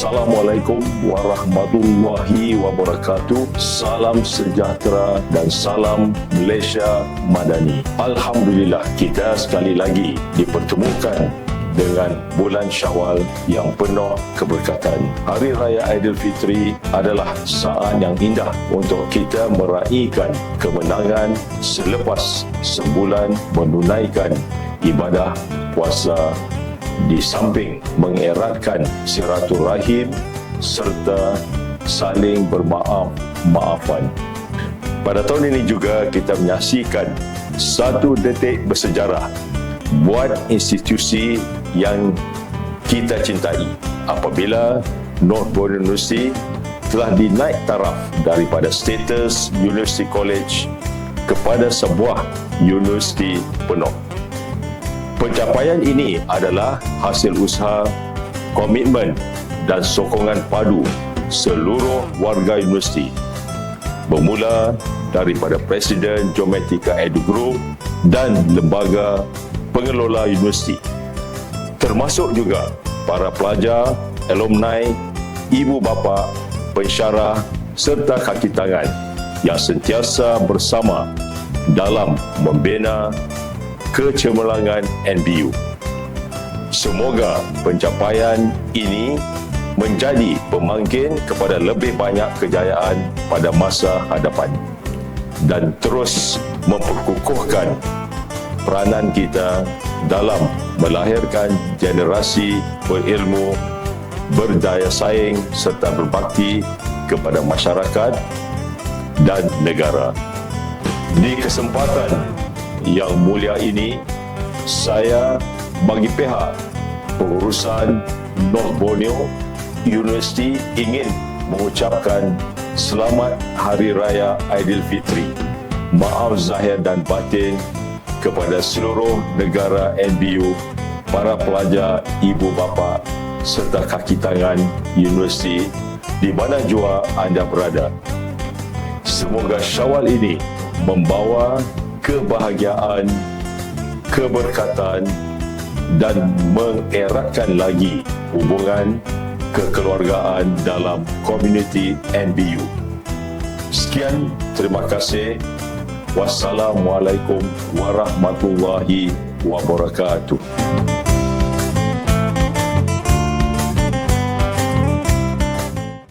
Assalamualaikum warahmatullahi wabarakatuh. Salam sejahtera dan salam Malaysia Madani. Alhamdulillah, kita sekali lagi dipertemukan dengan bulan Syawal yang penuh keberkatan. Hari Raya Aidilfitri adalah saat yang indah untuk kita meraihkan kemenangan selepas sebulan menunaikan ibadah puasa, di samping mengeratkan silaturahim serta saling bermaaf-maafan. Pada tahun ini juga kita menyaksikan satu detik bersejarah buat institusi yang kita cintai apabila North Borneo University telah dinaik taraf daripada status University College kepada sebuah universiti penuh. Pencapaian ini adalah hasil usaha, komitmen dan sokongan padu seluruh warga universiti, bermula daripada Presiden Geometrica Edu Group dan lembaga pengelola universiti, termasuk juga para pelajar, alumni, ibu bapa, pensyarah serta kaki tangan yang sentiasa bersama dalam membina kecemerlangan NBU. Semoga pencapaian ini menjadi pemangkin kepada lebih banyak kejayaan pada masa hadapan dan terus memperkukuhkan peranan kita dalam melahirkan generasi berilmu, berdaya saing serta berbakti kepada masyarakat dan negara. Di kesempatan yang mulia ini, saya bagi pihak pengurusan North Borneo University ingin mengucapkan selamat Hari Raya Aidilfitri. Maaf zahir dan batin kepada seluruh negara NBU, para pelajar, ibu bapa serta kaki tangan universiti di mana jua anda berada. Semoga Syawal ini membawa kebahagiaan, keberkatan dan mengeratkan lagi hubungan kekeluargaan dalam komuniti NBU. Sekian, terima kasih. Wassalamualaikum warahmatullahi wabarakatuh.